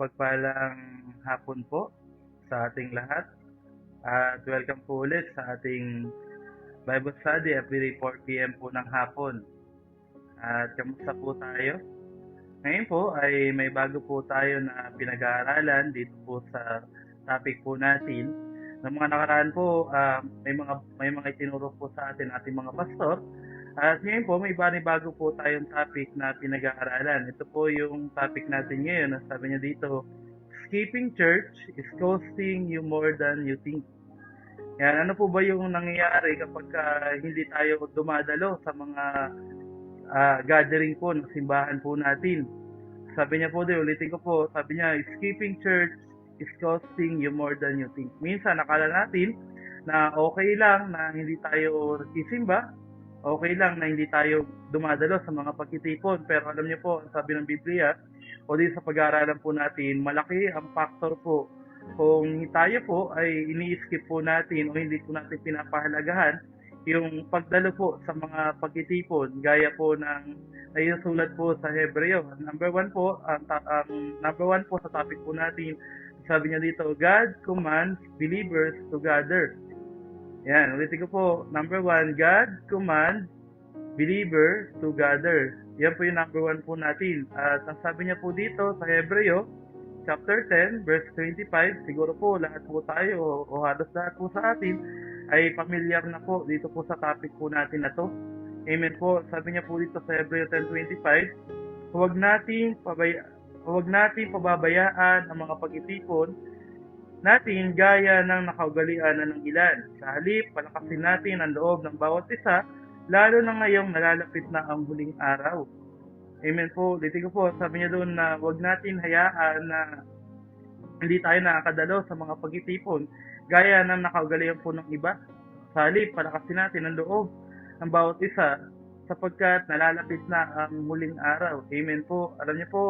mapagpalang hapon po sa ating lahat at welcome po ulit sa ating Bible study every 4 p.m. po ng hapon. At kamusta po tayo? Ngayon po ay may bago po tayo na pinag-aaralan dito po sa topic po natin. Ng mga nakaraan po, may mga itinuro po sa atin ating mga pastor. At ngayon po, may bago po tayong topic na pinag-aaralan. Ito po yung topic natin ngayon. Sabi niya dito, skipping church is costing you more than you think. Yan, ano po ba yung nangyayari kapag hindi tayo dumadalo sa mga gathering po ng simbahan po natin? Sabi niya po din, ulitin ko po, sabi niya, skipping church is costing you more than you think. Minsan, nakala natin na okay lang na hindi tayo nagsisimba, okay lang na hindi tayo dumadalo sa mga pagtitipon. Pero alam niyo po, sabi ng Biblia, o din sa pag-aaralan po natin, malaki ang factor po kung tayo po ay ini-skip po natin o hindi po natin pinapahalagahan yung pagdalo po sa mga pagtitipon, gaya po ng ay sulat po sa Hebreo. Number one po, number one po sa topic po natin, sabi niya dito, God commands believers to gather. Yan, ulitin ko po. Number one, God commands believer to gather. Yan po yung number one po natin. At ang sabi niya po dito sa Hebreo, chapter 10, verse 25, siguro po lahat po tayo o halos lahat po sa atin ay familiar na po dito po sa topic po natin na to. Amen po. Sabi niya po dito sa Hebreo 10:25, huwag nating pababayaan ang mga pag-itipon natin gaya ng nakaugalian na ng ilan. Sa halip, palakasin natin ang loob ng bawat isa, lalo na ngayong nalalapit na ang huling araw. Amen po. Ulitin ko po, sabi niya doon na huwag natin hayaan na hindi tayo nakakadalo sa mga pagtitipon gaya ng nakaugalian po ng iba. Sa halip, palakasin natin ang loob ng bawat isa sapagkat nalalapit na ang huling araw. Amen po. Alam niyo po,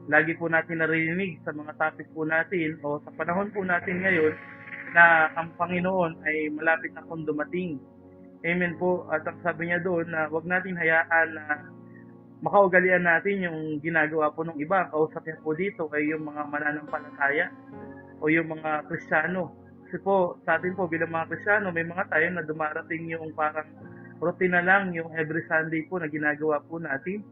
lagi po natin narinig sa mga topic po natin o sa panahon po natin ngayon na ang Panginoon ay malapit na kung dumating. Amen po. At ang sabi niya doon na huwag natin hayaan na makaugalian natin yung ginagawa po ng iba. Ang kausap niya po dito ay yung mga mananampalataya o yung mga Kristiyano. Kasi po, sa atin po bilang mga Kristiyano, may mga tayo na dumarating yung parang routine na lang yung every Sunday po na ginagawa po natin.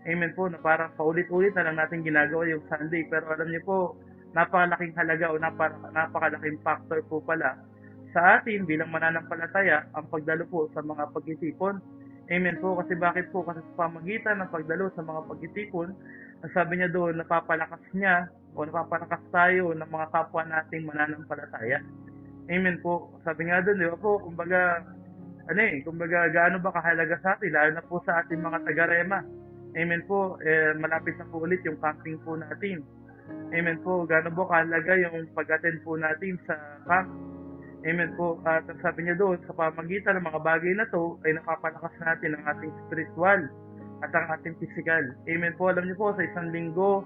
Amen po, na parang paulit-ulit na lang natin ginagawa yung Sunday. Pero alam niyo po, napakalaking halaga o napakalaking factor po pala sa atin bilang mananampalataya ang pagdalo po sa mga pagtitipon. Amen po, kasi bakit po? Kasi sa pamagitan ng pagdalo sa mga pagtitipon, sabi niya doon, napapalakas niya o napapalakas tayo ng mga kapwa nating mananampalataya. Amen po. Sabi nga doon, di ba po, kumbaga gaano ba kahalaga sa atin, lalo na po sa ating mga taga-Rema. Amen po, malapit na po ulit yung camping po natin. Amen po, gaano ba kahalaga yung pag-attend po natin sa camp. Amen po, at ang sabi niya doon, sa pamagitan ng mga bagay na to, ay napapalakas natin ang ating spiritual at ang ating physical. Amen po, alam niyo po, sa isang linggo,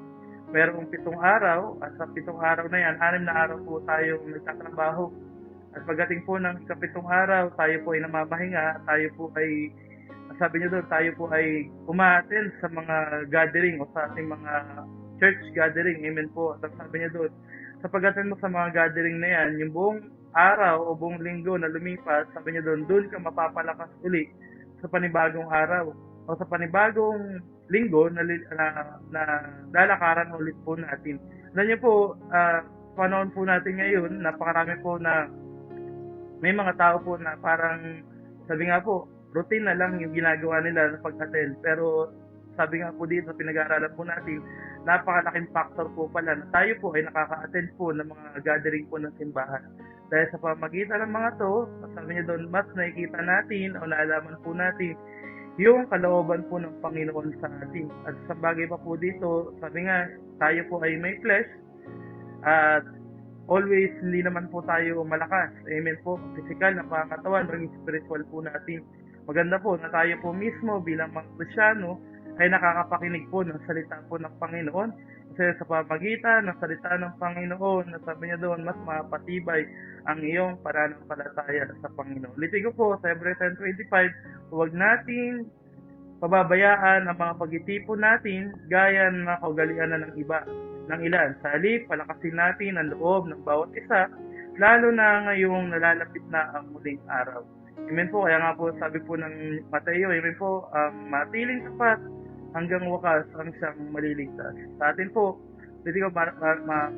mayroong 7 araw, at sa 7 araw na yan, 6 na araw po tayo nagtatrabaho. At pagdating po ng ika-7 araw, tayo po ay namamahinga, tayo po ay, sabi niyo doon, tayo po ay umaattend sa mga gathering o sa ating mga church gathering. Amen po. At sabi niya doon, sa pag-attend mo sa mga gathering na yan, yung buong araw o buong linggo na lumipas, sabi niya doon ka mapapalakas uli sa panibagong araw o sa panibagong linggo na lalakaran ulit po natin. Alam niyo po, panahon po natin ngayon, napakarami po na may mga tao po na parang, sabi nga po, routine na lang yung ginagawa nila sa pag-attend. Pero sabi nga po dito, pinag-aaralan po natin, napakalaking factor po pala na tayo po ay nakaka-attend po ng mga gathering po ng simbahan. Dahil sa pamagitan ng mga to, sabi niya doon, mas nakikita natin o naalaman po natin yung kalooban po ng Panginoon sa atin. At sa bagay pa po dito, sabi nga, tayo po ay may flesh at always hindi naman po tayo malakas. Amen po. Physical na pangatawan, maging spiritual po natin. Maganda po na tayo po mismo bilang mga Kristiyano ay nakakapakinig po ng salita po ng Panginoon. Kasi sa pamagitan ng salita ng Panginoon, nasabi niya doon, mas mapatibay ang iyong pananampalataya sa Panginoon. Ulitin ko po sa Hebreo 10:25, huwag natin pababayaan ang mga pagtitipon natin gaya ng kaugalian na ng iba. ng ilan. Sa halip, palakasin natin ang loob ng bawat isa, lalo na ngayong nalalapit na ang muling araw. Amen po. Kaya nga po sabi po ng Mateo, amen po, ang matiling tapat hanggang wakas ang siyang maliligtas. Sa atin po, hindi ko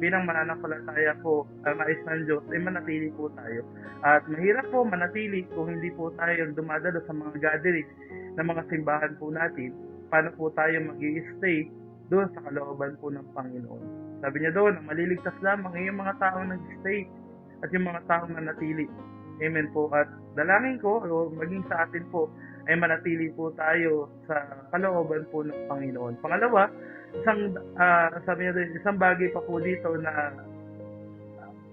bilang mananampalataya po ang nais ng Diyos ay manatili po tayo. At mahirap po manatili kung hindi po tayo dumadalo sa mga gathering ng mga simbahan po natin. Paano po tayo mag-i-stay doon sa kalooban po ng Panginoon. Sabi niya doon, ang maliligtas lamang ay yung mga taong nag-stay at yung mga taong nanatili. Amen po. At dalangin ko, o maging sa atin po, ay manatili po tayo sa kalooban po ng Panginoon. Pangalawa, sabi niya din, isang bagay pa po dito na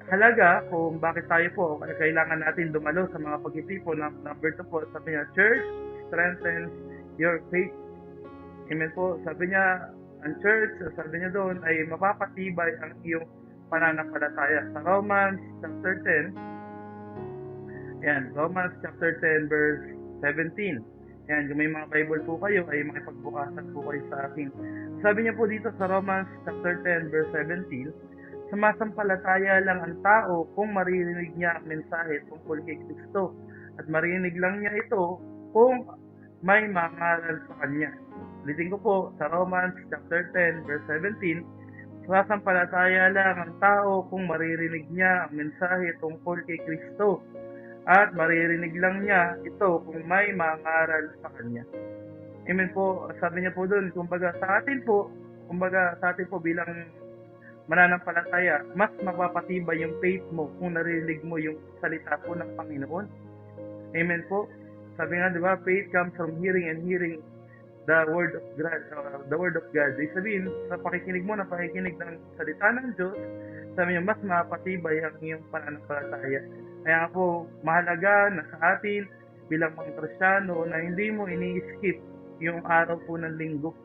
halaga kung bakit tayo po kailangan natin dumalo sa mga pagtitipon. Number 2 po, sabi niya, church strengthens your faith. Amen po. Sabi niya, ang church, sabi niya doon, ay mapapatibay ang iyong pananampalataya. Sa Romans chapter 10, yan, Romans chapter 10 verse 17. Yan, kung may mga Bible po kayo, ay makipagbukasan po kayo sa akin. Sabi niya po dito sa Romans chapter 10 verse 17, sumasampalataya lang ang tao kung maririnig niya ang mensahe tungkol kay Kristo. At marinig lang niya ito kung may mangaral sa kanya. Ulitin ko po, sa Romans chapter 10 verse 17, sumasampalataya lang ang tao kung maririnig niya ang mensahe tungkol kay Kristo. At maririnig lang niya ito kung may mangaral sa kanya. Amen po. Sabi niya po doon, kumbaga sa atin po bilang mananampalataya, mas mapapatibay yung faith mo kung narinig mo yung salita po ng Panginoon. Amen po. Sabi nga, di ba, faith comes from hearing and hearing the word of God. Ibig sabihin, sa pakikinig mo ng salita ng Diyos, sabi niya, mas mapatibay ang iyong pananampalataya. Kaya po, mahalaga na sa atin bilang mga Kristiyano na hindi mo ini-skip yung araw po ng linggo,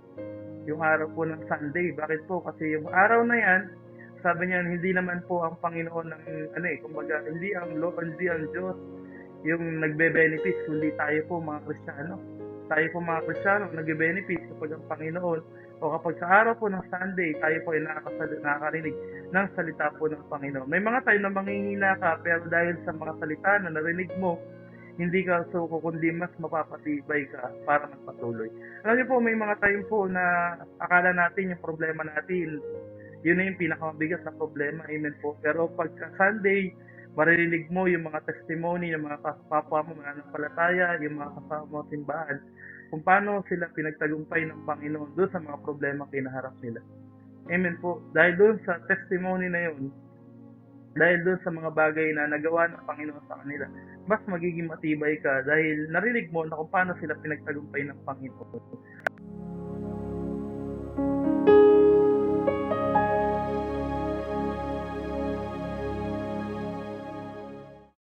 yung araw po ng Sunday. Bakit po? Kasi yung araw na yan, sabi niya, hindi naman po ang Panginoon ng kumbaga, hindi ang Diyos yung nagbe-benefit, kundi tayo po mga Kristiyano. Tayo po mga Kristiyano nagbe-benefit kapag ang Panginoon o kapag sa araw po ng Sunday, tayo po ay nakakarinig ng salita po ng Panginoon. May mga tayo na manghihina ka, pero dahil sa mga salita na narinig mo, hindi ka suko, kundi mas mapapatibay ka para magpatuloy. Alam niyo po, may mga time po na akala natin yung problema natin, yun na yung pinakamabigat na problema, amen po. Pero pagka Sunday, maririnig mo yung mga testimony ng mga kapwa mo, mananampalataya, yung mga kasama mo simbahan, kung paano sila pinagtagumpay ng Panginoon doon sa mga problema kinaharap nila. Amen po. Dahil doon sa testimony na yun, dahil doon sa mga bagay na nagawa ng Panginoon sa kanila, mas magiging matibay ka dahil narinig mo na kung paano sila pinagtagumpay ng Panginoon.